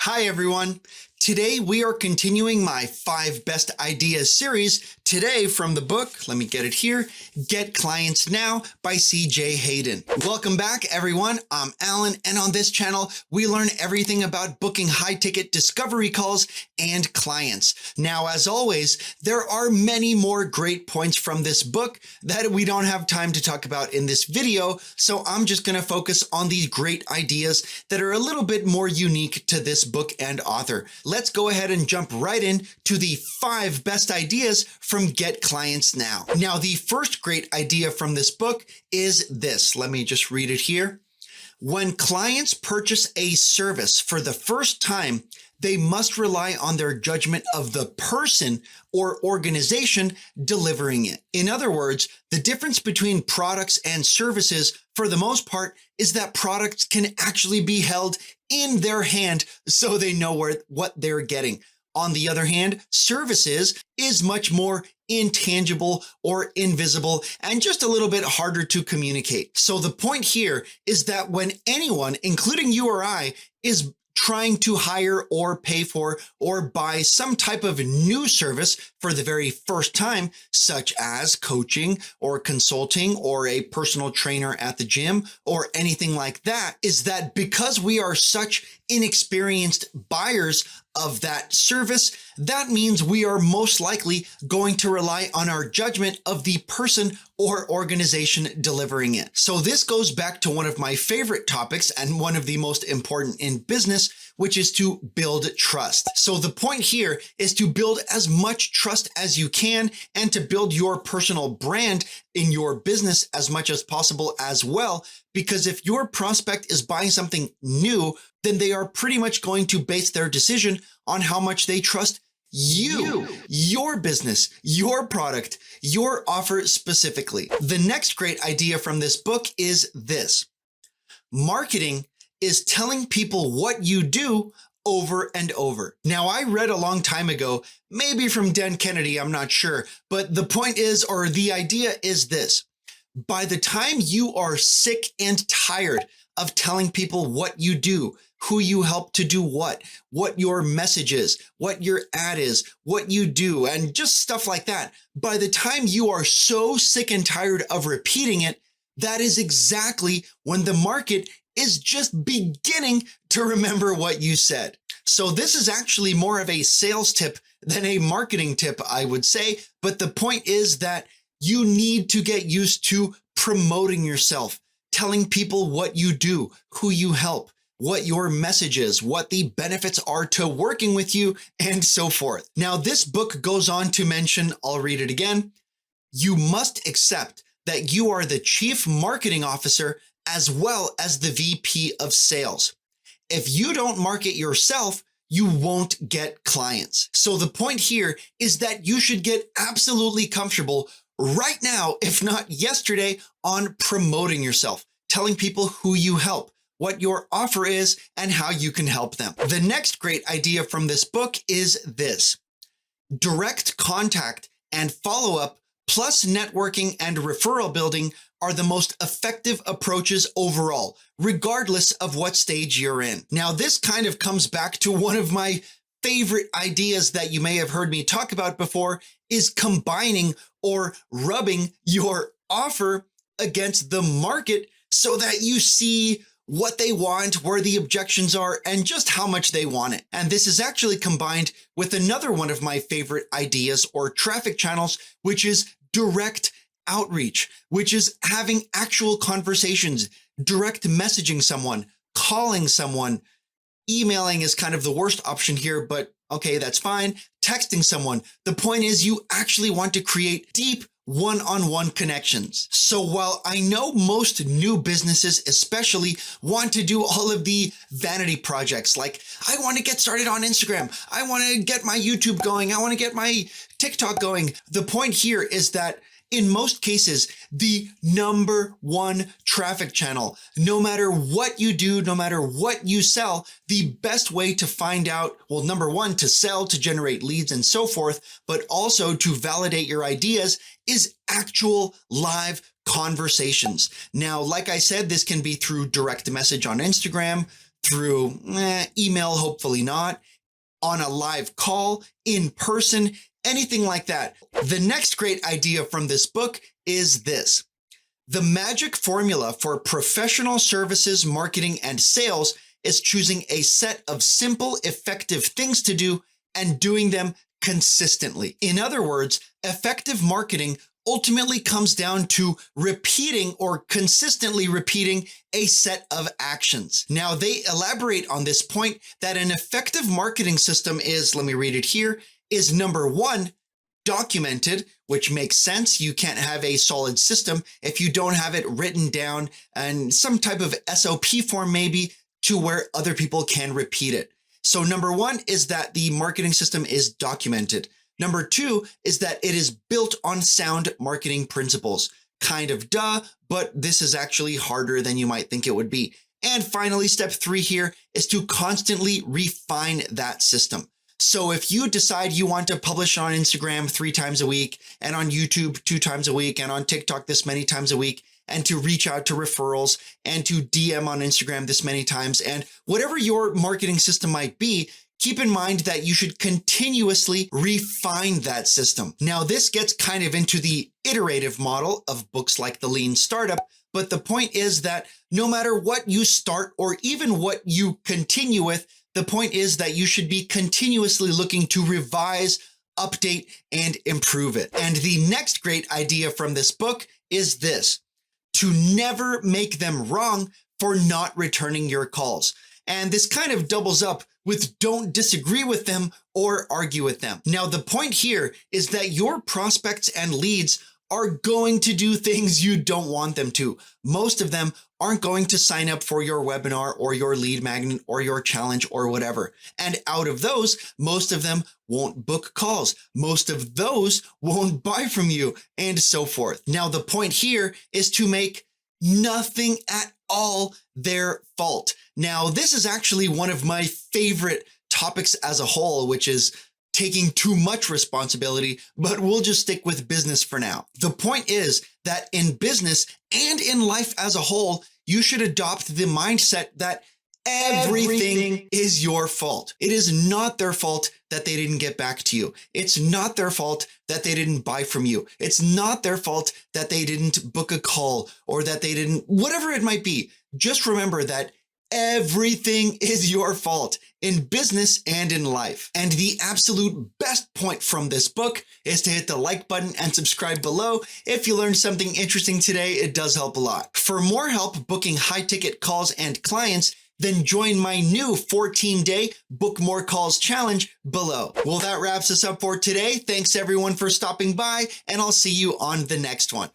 Hi, everyone. Today, we are continuing my 5 Best Ideas series. Today, from the book, let me get it here, Get Clients Now by CJ Hayden. Welcome back, everyone. I'm Alan, and on this channel, we learn everything about booking high-ticket discovery calls and clients. Now, as always, there are many more great points from this book that we don't have time to talk about in this video, so I'm just going to focus on these great ideas that are a little bit more unique to this book and author. Let's go ahead and jump right in to the 5 best ideas from Get Clients Now. Now, the first great idea from this book is this. Let me just read it here. When clients purchase a service for the first time, they must rely on their judgment of the person or organization delivering it. In other words, the difference between products and services, for the most part, is that products can actually be held in their hand so they know what they're getting. On the other hand, services is much more intangible or invisible and just a little bit harder to communicate. So the point here is that when anyone, including you or I, is trying to hire or pay for or buy some type of new service for the very first time, such as coaching or consulting or a personal trainer at the gym or anything like that, is that because we are such inexperienced buyers of that service, that means we are most likely going to rely on our judgment of the person or organization delivering it. So this goes back to one of my favorite topics and one of the most important in business, which is to build trust. So the point here is to build as much trust as you can and to build your personal brand in your business as much as possible as well. Because if your prospect is buying something new, then they are pretty much going to base their decision on how much they trust you, your business, your product, your offer specifically. The next great idea from this book is this. Marketing is telling people what you do over and over. Now, I read a long time ago, maybe from Dan Kennedy, I'm not sure, but the point is, or the idea is this. By the time you are sick and tired of telling people what you do, who you help to do what your message is, what your ad is, what you do, and just stuff like that. By the time you are so sick and tired of repeating it, that is exactly when the market is just beginning to remember what you said. So this is actually more of a sales tip than a marketing tip, I would say. But the point is that you need to get used to promoting yourself, telling people what you do, who you help, what your message is, what the benefits are to working with you, and so forth. Now, this book goes on to mention, I'll read it again, you must accept that you are the chief marketing officer as well as the VP of sales. If you don't market yourself, you won't get clients. So the point here is that you should get absolutely comfortable right now, if not yesterday, on promoting yourself, telling people who you help, what your offer is, and how you can help them. The next great idea from this book is this. Direct contact and follow-up plus networking and referral building are the most effective approaches overall, regardless of what stage you're in. Now, this kind of comes back to one of my favorite ideas that you may have heard me talk about before, is combining or rubbing your offer against the market so that you see what they want, where the objections are, and just how much they want it. And this is actually combined with another one of my favorite ideas or traffic channels, which is direct outreach, which is having actual conversations, direct messaging someone, calling someone. Emailing is kind of the worst option here, but okay, that's fine. Texting someone. The point is you actually want to create deep one-on-one connections. So while I know most new businesses especially want to do all of the vanity projects, like I want to get started on Instagram, I want to get my YouTube going, I want to get my TikTok going. The point here is that in most cases, the #1 traffic channel, no matter what you do, no matter what you sell, the best way to find out, well, #1, to sell, to generate leads and so forth, but also to validate your ideas is actual live conversations. Now, like I said, this can be through direct message on Instagram, through email, hopefully not, on a live call, in person, anything like that. The next great idea from this book is this. The magic formula for professional services, marketing, and sales is choosing a set of simple, effective things to do and doing them consistently. In other words, effective marketing ultimately comes down to repeating or consistently repeating a set of actions. Now, they elaborate on this point that an effective marketing system is, let me read it here, is number one, documented, which makes sense. You can't have a solid system if you don't have it written down and some type of SOP form maybe to where other people can repeat it. So number one is that the marketing system is documented. Number two is that it is built on sound marketing principles. Kind of duh, but this is actually harder than you might think it would be. And finally, step three here is to constantly refine that system. So if you decide you want to publish on Instagram 3 times a week and on YouTube 2 times a week and on TikTok this many times a week, and to reach out to referrals and to DM on Instagram this many times, and whatever your marketing system might be, keep in mind that you should continuously refine that system. Now, this gets kind of into the iterative model of books like The Lean Startup, but the point is that no matter what you start or even what you continue with, the point is that you should be continuously looking to revise, update, and improve it. And the next great idea from this book is this: to never make them wrong for not returning your calls. And this kind of doubles up with don't disagree with them or argue with them. Now, the point here is that your prospects and leads are going to do things you don't want them to. Most of them aren't going to sign up for your webinar or your lead magnet or your challenge or whatever. And out of those, most of them won't book calls. Most of those won't buy from you, and so forth. Now, the point here is to make nothing at all their fault. Now, this is actually one of my favorite topics as a whole, which is taking too much responsibility, but we'll just stick with business for now. The point is that in business and in life as a whole, you should adopt the mindset that everything is your fault. It is not their fault that they didn't get back to you. It's not their fault that they didn't buy from you. It's not their fault that they didn't book a call or that they didn't, whatever it might be. Just remember that everything is your fault in business and in life. And the absolute best point from this book is to hit the like button and subscribe below. If you learned something interesting today, it does help a lot. For more help booking high-ticket calls and clients, then join my new 14-day Book More Calls challenge below. Well, that wraps us up for today. Thanks everyone for stopping by, and I'll see you on the next one.